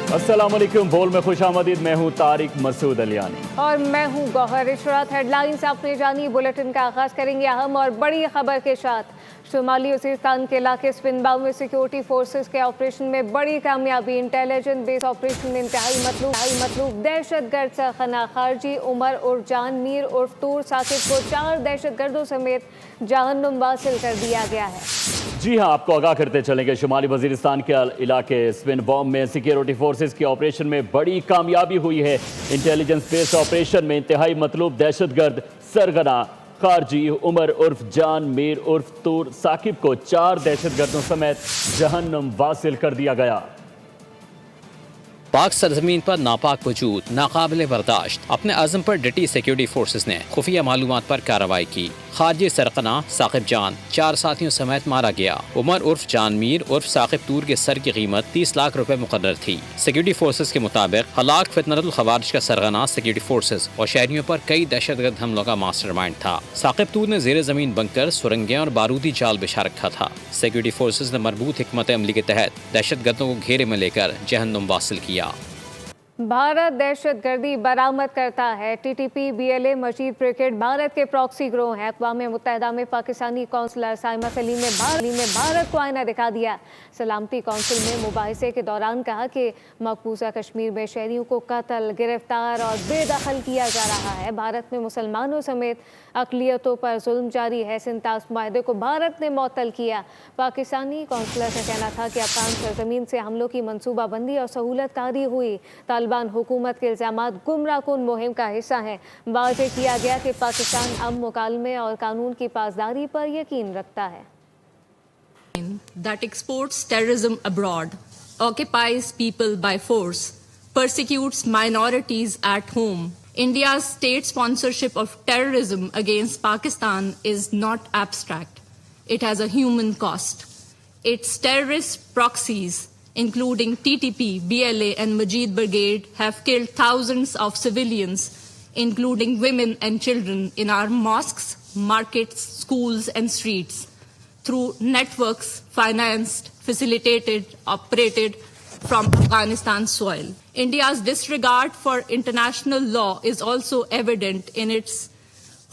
अस्सलाम वालेकुम, बोल में खुश आमदीद। मैं हूँ तारिक मसूद अलियानी और मैं हूँ गौहर इशरात। हेडलाइंस आपने जानी। बुलेटिन का आगाज करेंगे अहम और बड़ी खबर के साथ। शुमाली वज़ीरिस्तान के इलाके स्पिनबाउ में सिक्योरिटी फोर्सेस के ऑपरेशन में बड़ी कामयाबी। इंटेलिजेंस बेस ऑपरेशन में इंतहाई मतलूब दहशतगर्द सरखना खारजी उमर उर्फ जान मीर उर्फ तूर साकिब को 4 दहशतगर्दों समेत जहन्नुम वासिल कर दिया गया है। जी हाँ, आपको आगाह करते चलेंगे शुमाली वज़ीरिस्तान के इलाके स्पिनबाउ में सिक्योरिटी फोर्सेस के ऑपरेशन में बड़ी कामयाबी हुई है। इंटेलिजेंस बेस्ड ऑपरेशन में इंतहाई मतलूब दहशतगर्द सरगना खारजी उमर उर्फ जान मीर उर्फ तूर साकिब को 4 दहशतगर्दों समेत जहन्नुम वासिल कर दिया गया। पाक सरजमीन पर नापाक वजूद नाकाबिले बर्दाश्त। अपने अज़म पर डटी सिक्योरिटी फोर्सेस ने खुफिया मालूमात पर कार्रवाई की। खारजी सरकना साकिब जान 4 साथियों समेत मारा गया। उमर उर्फ जान मीर उर्फ साकिब तूर के सर की कीमत 30 लाख रुपए मुकर्रर थी। सिक्योरिटी फोर्सेस के मुताबिक हलाक फितनतुल खवारिज का सरगना सिक्योरिटी फोर्सेस और शहरियों पर कई दहशतगर्द हमलों का मास्टरमाइंड था। साकिब तूर ने जेर जमीन बंकर सुरंगें और बारूदी जाल बिछा रखा था। सिक्योरिटी फोर्सेस ने मरबूत हिकमत अमली के तहत दहशतगर्दों को घेरे में लेकर जहन्नुम वासिल किया। भारत दहशतगर्दी बरामद करता है। टीटीपी बीएलए मजीद ब्रिगेड भारत के प्रॉक्सी ग्रोह हैं। अक़वाम मुत्तहिदा में पाकिस्तानी कौंसलर साइमा सलीम ने भारत को आईना दिखा दिया। सलामती कौंसिल में मुबाहिसे के दौरान कहा कि मकबूजा कश्मीर में शहरियों को कत्ल गिरफ्तार और बेदखल किया जा रहा है। भारत में मुसलमानों समेत अक़लियतों पर जुल्म जारी है। सिंतास माहदे को भारत ने मुअत्तल किया। पाकिस्तानी कौंसलर का कहना था कि अफ़गान सरजमीन से हमलों की मनसूबाबंदी और सहूलत कारी हुई। तालिबान हुकूमत के इल्ज़ामात गुमराहकुन मुहिम का हिस्सा हैं। वाज़ेह किया गया कि पाकिस्तान अब मुकालमे और कानून की पासदारी पर यकीन रखता है। That exports terrorism abroad, occupies people by force, persecutes minorities at home. India's state sponsorship of terrorism against Pakistan is not abstract. It has a human cost. Its terrorist proxies, including TTP, BLA and Majid Brigade, have killed thousands of civilians, including women and children, in our mosques, markets, schools and streets, through networks financed, facilitated, operated from Afghanistan soil. India's disregard for international law is also evident in its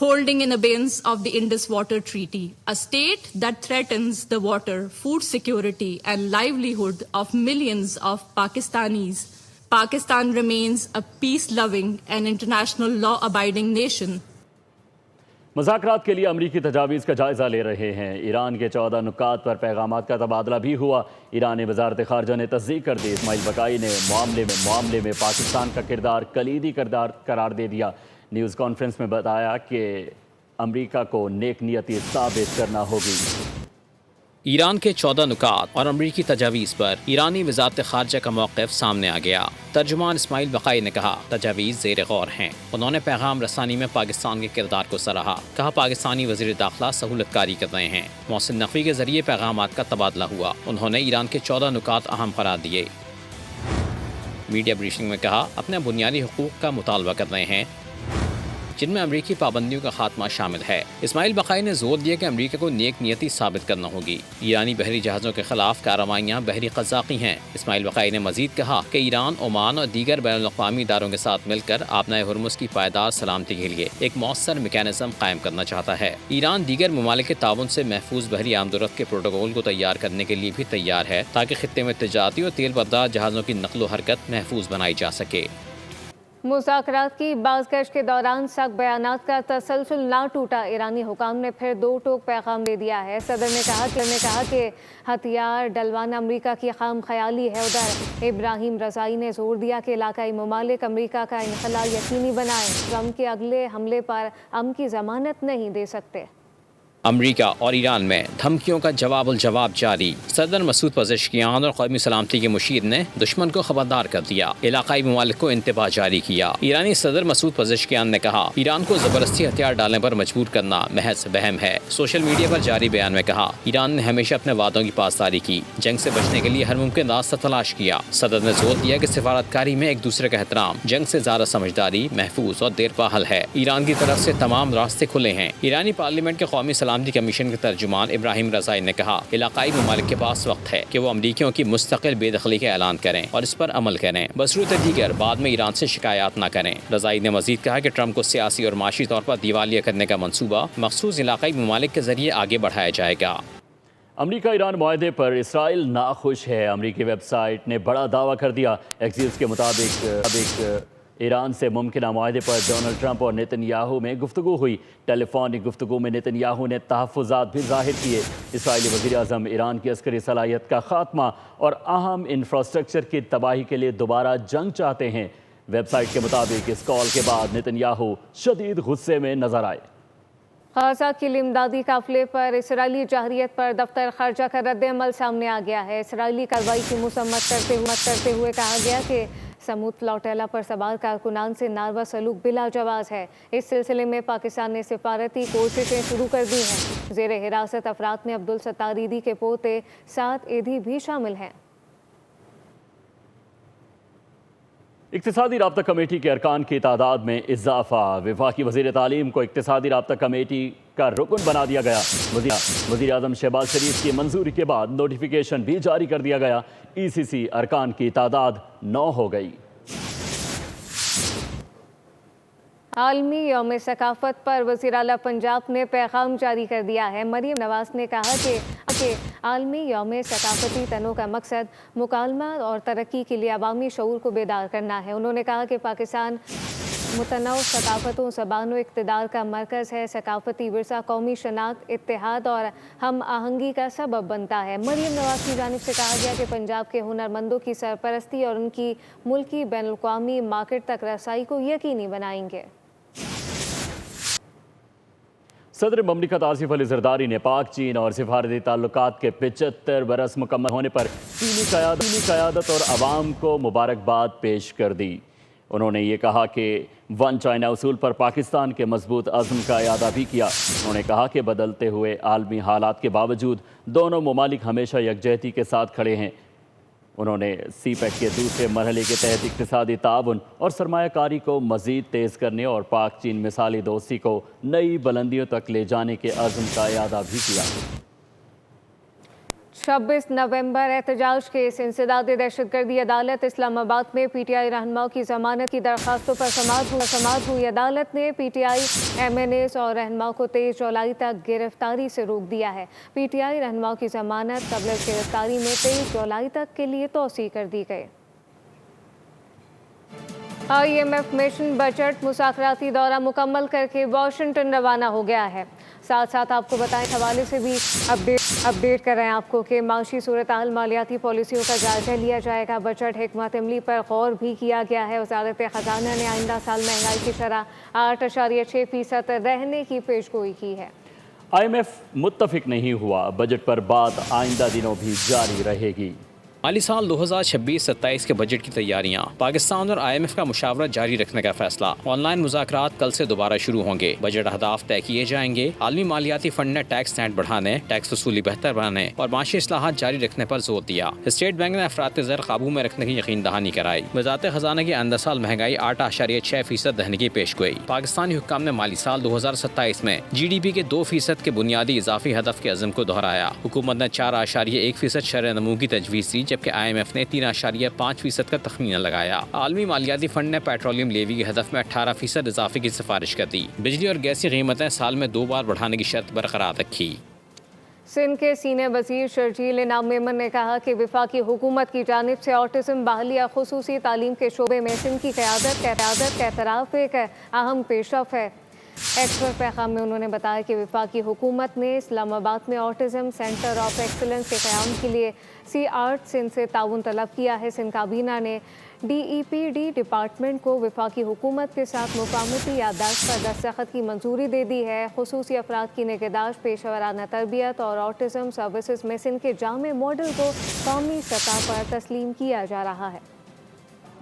holding in abeyance of the Indus Water Treaty, a state that threatens the water, food security and livelihood of millions of Pakistanis. Pakistan remains a peace-loving and international law-abiding nation. मुज़ाकरात के लिए अमरीकी तजावीज़ का जायज़ा ले रहे हैं। Iran के 14 नुकात पर पैगामात का तबादला भी हुआ। ईरानी वज़ारत ख़ारजा ने तस्दीक कर दी। इस्माइल बकाई ने मामले में पाकिस्तान का किरदार कलीदी किरदार करार दे दिया। न्यूज़ कॉन्फ्रेंस में बताया कि अमरीका को नेक नियती साबित करना होगी। ईरान के 14 नुकात और अमरीकी तजावीज़ पर ईरानी वज़ारत ख़ारजा का मौक़िफ़ सामने आ गया। तर्जुमान इस्माइल बकाई ने कहा, तजावीज़ ज़ेर गौर हैं। उन्होंने पैगाम रसानी में पाकिस्तान के किरदार को सराहा। कहा, पाकिस्तानी वज़ीर दाखिला सहूलतकारी कर रहे हैं। मोहसिन नक़वी के ज़रिए पैगामात का तबादला हुआ। उन्होंने ईरान के 14 नुकात अहम करार दिए। मीडिया ब्रीफिंग में कहा, अपने बुनियादी हुकूक़ का मुतालबा कर रहे हैं, जिनमें अमरीकी पाबंदियों का खात्मा शामिल है। इस्माइल बकाई ने जोर दिया कि अमरीका को नेक नियति साबित करना होगी। ईरानी बहरी जहाज़ों के खिलाफ कार्रवाइयाँ बहरी क़ज़ाक़ी हैं। इस्माइल बकाई ने मजीद कहा कि ईरान, ओमान और दीगर बैनुल-अक़वामी इदारों के साथ मिलकर आपनाए हुर्मुज़ की पायदार सलामती के लिए एक मौसर मैकेनिज़्म कायम करना चाहता है। ईरान दीगर ममालिक के ताउन से महफूज बहरी आमदोरफ्त के प्रोटोकॉल को तैयार करने के लिए भी तैयार है, ताकि खित्ते में तिजारती और तेल बर्दार जहाज़ों की नक़्ल व हरकत महफूज बनाई जा सके। मुज़ाकरात की बाज़गश्त के दौरान सख्त बयानात का तसलसल ना टूटा। ईरानी हुकाम ने फिर 2 टोक पैगाम दे दिया है। सदर ने कहा कि हथियार डलवाना अमरीका की खाम ख्याली है। उधर इब्राहिम रज़ाई ने जोर दिया कि इलाकाई ममालिक अमरीका का इनखला यकीनी बनाएं। ट्रम्प के अगले हमले पर अमन की ज़मानत नहीं दे सकते। अमरीका और ईरान में धमकियों का जवाब जारी। सदर मसूद पज़ेश्कियान और कौमी सलामती के मुशीर ने दुश्मन को खबरदार कर दिया। इलाकाई ममालिक को इंतबाह जारी किया। ईरानी सदर मसूद पज़ेश्कियान ने कहा, ईरान को ज़बरदस्ती हथियार डालने पर मजबूर करना महज वहम है। सोशल मीडिया पर जारी बयान में कहा, ईरान ने हमेशा अपने वादों की पासदारी की, जंग से बचने के लिए हर मुमकिन रास्ता तलाश किया। सदर ने जोर दिया कि सिफारतकारी में एक दूसरे का एहतराम, जंग से ज़्यादा समझदारी, महफूज और देरपा हल है। ईरान की तरफ से तमाम रास्ते खुले हैं। ईरानी पार्लियामेंट के कौमी सलामती سلامتی کمیشن کے ترجمان ابراہیم رضائی نے کہا علاقائی ممالک کے پاس وقت ہے کہ وہ امریکیوں کی مستقل بے دخلی کا اعلان کریں اور اس پر عمل کریں، بصورت دیگر بعد میں ایران سے شکایات نہ کریں۔ رضائی نے مزید کہا کہ ٹرمپ کو سیاسی اور معاشی طور پر دیوالیہ کرنے کا منصوبہ مخصوص علاقائی ممالک کے ذریعے آگے بڑھایا جائے گا۔ امریکہ ایران معاہدے پر اسرائیل ناخوش ہے۔ امریکی ویب سائٹ نے بڑا دعویٰ کر دیا۔ ایکسیوس کے مطابق ایران سے ممکنہ معاہدے پر ڈونلڈ ٹرمپ اور نیتن یاہو میں گفتگو ہوئی۔ ٹیلی فونک گفتگو میں نیتن یاہو نے تحفظات بھی ظاہر کیے۔ اسرائیلی وزیر اعظم ایران کی عسکری صلاحیت کا خاتمہ اور اہم انفراسٹرکچر کی تباہی کے لیے دوبارہ جنگ چاہتے ہیں۔ ویب سائٹ کے مطابق اس کال کے بعد نیتن یاہو شدید غصے میں نظر آئے۔ غزہ کے لیے امدادی قافلے پر اسرائیلی جارحیت پر دفتر خارجہ کا رد عمل سامنے آ گیا ہے۔ اسرائیلی کارروائی کی مذمت کرتے ہوئے کہا گیا کہ سمود فلاٹیلا پر سوار کارکنان سے ناروا سلوک بلا جواز ہے۔ اس سلسلے میں پاکستان نے سفارتی کوششیں شروع کر دی ہیں۔ زیر حراست افراد میں عبدالستار ایدھی کے پوتے سعد ایدھی بھی شامل ہیں۔ اقتصادی رابطہ کمیٹی کے ارکان کی تعداد میں اضافہ۔ وفاقی وزیر تعلیم کو اقتصادی رابطہ کمیٹی کا رکن بنا دیا گیا۔ وزیر اعظم شہباز شریف کی منظوری کے بعد نوٹیفیکیشن بھی جاری کر دیا گیا۔ ای سی سی ارکان کی تعداد 9 ہو گئی۔ عالمی یوم ثقافت پر وزیر اعلیٰ پنجاب نے پیغام جاری کر دیا ہے۔ مریم نواز نے کہا کہ عالمی یوم ثقافتی تنوع کا مقصد مکالمہ اور ترقی کے لیے عوامی شعور کو بیدار کرنا ہے۔ انہوں نے کہا کہ پاکستان متنوع ثقافتوں، زبانوں، اقتدار کا مرکز ہے۔ ثقافتی ورثہ قومی شناخت، اتحاد اور ہم آہنگی کا سبب بنتا ہے۔ مریم نواز کی جانب سے کہا گیا کہ پنجاب کے ہنرمندوں کی سرپرستی اور ان کی ملکی بین الاقوامی مارکیٹ تک رسائی کو یقینی بنائیں گے۔ صدر مملکت آصف علی زرداری نے پاک چین اور سفارتی تعلقات کے 75 برس مکمل ہونے پر چینی قیادت اور عوام کو مبارکباد پیش کر دی۔ انہوں نے یہ کہا کہ ون چائنا اصول پر پاکستان کے مضبوط عزم کا اعادہ بھی کیا۔ انہوں نے کہا کہ بدلتے ہوئے عالمی حالات کے باوجود دونوں ممالک ہمیشہ یکجہتی کے ساتھ کھڑے ہیں۔ انہوں نے سی پیک کے دوسرے مرحلے کے تحت اقتصادی تعاون اور سرمایہ کاری کو مزید تیز کرنے اور پاک چین مثالی دوستی کو نئی بلندیوں تک لے جانے کے عزم کا اعادہ بھی کیا۔ 26 نومبر احتجاج کیس انسداد دہشت گردی عدالت اسلام آباد میں پی ٹی آئی رہنماؤں کی ضمانت کی درخواستوں پر سماعت ہوئی۔ عدالت نے P T I M N As اور رہنماؤں کو 23 جولائی تک گرفتاری سے روک دیا ہے۔ پی ٹی آئی رہنماؤں کی ضمانت قبل گرفتاری میں 23 جولائی تک کے لیے توسیع کر دی گئی۔ I M F mission budget مذاکراتی دورہ مکمل کر کے واشنگٹن روانہ ہو گیا ہے۔ ساتھ ساتھ آپ کو بتائیں حوالے سے بھی اپڈیٹ کر رہے ہیں آپ کو کہ معاشی صورتحال، مالیاتی پالیسیوں کا جائزہ لیا جائے گا۔ بجٹ حکمت عملی پر غور بھی کیا گیا ہے۔ وزارت خزانہ نے آئندہ سال مہنگائی کی شرح 8.6% رہنے کی پیشگوئی کی ہے۔ آئی ایم ایف متفق نہیں ہوا۔ بجٹ پر بات آئندہ دنوں بھی جاری رہے گی۔ مالی سال 2026-27 کے بجٹ کی تیاریاں، پاکستان اور آئی ایم ایف کا مشاورت جاری رکھنے کا فیصلہ۔ آن لائن مذاکرات کل سے دوبارہ شروع ہوں گے۔ بجٹ اہداف طے کیے جائیں گے۔ عالمی مالیاتی فنڈ نے ٹیکس نیٹ بڑھانے، ٹیکس وصولی بہتر بنانے اور معاشی اصلاحات جاری رکھنے پر زور دیا۔ اسٹیٹ بینک نے افراط زر قابو میں رکھنے کی یقین دہانی کرائی۔ وزارت خزانہ کی آئندہ سال مہنگائی 8.6% رہنے کی پیشگوئی۔ پاکستانی حکام نے مالی سال 2027 میں جی ڈی پی کے 2% کے بنیادی اضافی ہدف کے عزم کو دہرایا۔ حکومت نے 4.1% شرح نمو کی تجویز دی، جبکہ آئی ایم ایف نے 3.5% کا تخمینہ لگایا۔ عالمی مالیاتی فنڈ نے پیٹرولیم لیوی کے ہدف میں 18% اضافے کی سفارش کر دی۔ بجلی اور گیس کی قیمتیں سال میں 2 بار بڑھانے کی شرط برقرار رکھی۔ سندھ کے سینئر وزیر شرجیل انعام میمن نے کہا کہ وفاقی حکومت کی جانب سے آٹزم بحالی اور خصوصی تعلیم کے شعبے میں سندھ کی قیادت کا اعتراف ایک اہم پیش رفت ہے۔ ایکسپرٹ پیغام میں انہوں نے بتایا کہ وفاقی حکومت نے اسلام آباد میں آٹزم سینٹر آف ایکسلنس کے قیام کے لیے سی آرٹ سندھ سے تعاون طلب کیا ہے۔ سندھ کابینہ نے D E P D department کو وفاقی حکومت کے ساتھ مفاہمتی یادداشت پر دستخط کی منظوری دے دی ہے۔ خصوصی افراد کی نگہداشت، پیشہ ورانہ تربیت اور آٹزم سروسز میں سندھ کے جامع ماڈل کو قومی سطح پر تسلیم کیا جا رہا ہے۔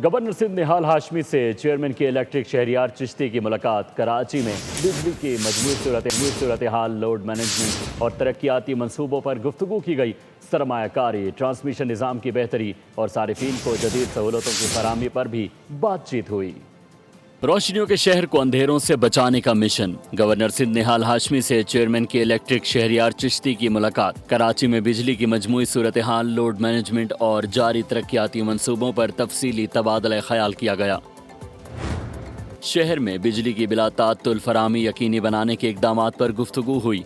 گورنر سندھ نہال ہاشمی سے چیئرمین کے الیکٹرک شہریار چشتی کی ملاقات۔ کراچی میں بجلی کی مجموعی صورتحال، لوڈ مینجمنٹ اور ترقیاتی منصوبوں پر گفتگو کی گئی۔ سرمایہ کاری، ٹرانسمیشن نظام کی بہتری اور صارفین کو جدید سہولتوں کی فراہمی پر بھی بات چیت ہوئی۔ रोशनियों के शहर को अंधेरों से बचाने का मिशन। गवर्नर सिंध निहाल हाशमी से चेयरमैन के इलेक्ट्रिक शहरियार चिश्ती की मुलाकात। कराची में बिजली की मजमूई सूरत हाल, लोड मैनेजमेंट और जारी तरक्याती मंसूबों पर तफसीली तबादला ख्याल किया गया। शहर में बिजली की बिला तात्तुल फराहमी यकीनी बनाने के इक़दामात पर गुफ्तगू हुई।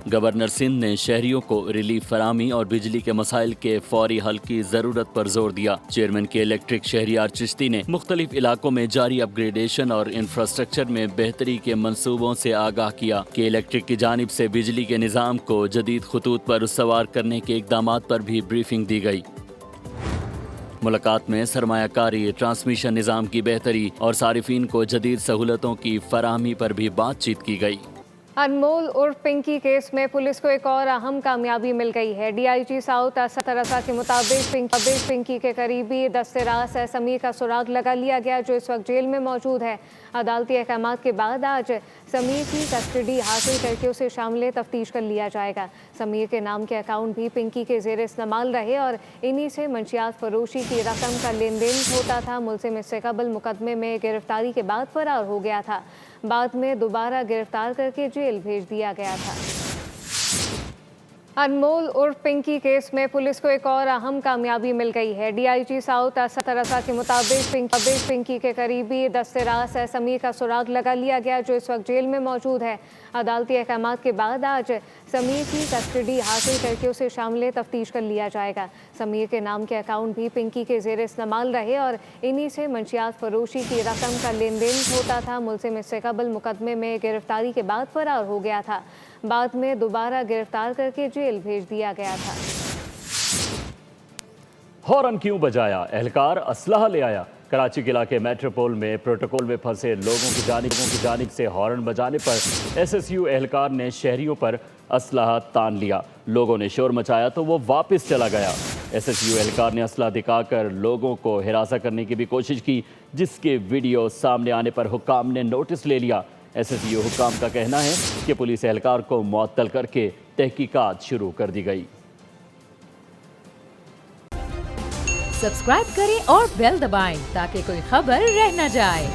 गवर्नर सिंध ने शहरियों को रिलीफ फराहमी और बिजली के मसाइल के फौरी हल की ज़रूरत पर जोर दिया। चेयरमैन के इलेक्ट्रिक शहरियार चिश्ती ने मुख्तलिफ इलाकों में जारी अपग्रेडेशन और इंफ्रास्ट्रक्चर में बेहतरी के मंसूबों से आगाह किया कि इलेक्ट्रिक की जानिब से बिजली के निज़ाम को जदीद खतूत पर सवार करने के इक़दामात पर भी ब्रीफिंग दी गई। मुलाकात में सरमायाकारी, ट्रांसमिशन निज़ाम की बेहतरी और सारिफीन को जदीद सहूलतों की फराहमी पर भी बातचीत की गई। अनमोल उर्फ पिंकी केस में पुलिस को एक और अहम कामयाबी मिल गई है। डीआईजी साउथ असद रसा के मुताबिक पिंकी के करीबी दस्तेराज समीर का सुराग लगा लिया गया, जो इस वक्त जेल में मौजूद है। अदालती अहकामात के बाद आज समीर की कस्टडी हासिल करके उसे शामिल तफ्तीश कर लिया जाएगा। समीर के नाम के अकाउंट भी पिंकी के ज़ेर इस्तेमाल रहे और इन्हीं से मंशियात फरोशी की रकम का लेन देन होता था। मुलजिम इससे कबल मुकदमे में गिरफ्तारी के बाद फरार हो गया था। बाद में दोबारा गिरफ्तार करके जेल भेज दिया गया था। अनमोल उर्फ पिंकी केस में पुलिस को एक और अहम कामयाबी मिल गई है। डीआईजी साउथ असद रसा के मुताबिक पिंकी के करीबी दस्तेराज समीर का सुराग लगा लिया गया, जो इस वक्त जेल में मौजूद है। अदालती अहकामात के बाद आज समीर की कस्टडी हासिल करके उसे शामिल तफ्तीश कर लिया जाएगा। समीर के नाम के अकाउंट भी पिंकी के ज़ेर इस्तेमाल रहे और इन्हीं से मंशियात फरोशी की रकम का लेन देन होता था। मुलजिम इससे कबल मुकदमे में गिरफ्तारी के बाद फरार हो गया था। बाद में दोबारा गिरफ्तार करके जेल भेज दिया गया था। हॉर्न क्यों बजाया? एहलकार असलहा ले आया। कराची के इलाके मेट्रोपोल में प्रोटोकॉल में फंसे लोगों की जानिब से हॉर्न बजाने पर एसएसयू एहलकार ने शहरियों पर असलहा तान लिया। लोगों ने शोर मचाया तो वो वापस चला गया। एसएसयू एहलकार ने असलहा दिखाकर लोगों को हिरासा करने की भी कोशिश की, जिसके वीडियो सामने आने पर हुक्काम ने नोटिस ले लिया। एसएसयू हुक्काम का कहना है कि पुलिस एहलकार को मुअत्तल करके तहकीकात शुरू कर दी गई। सब्सक्राइब करें और बेल दबाएं ताकि कोई खबर रह न जाए।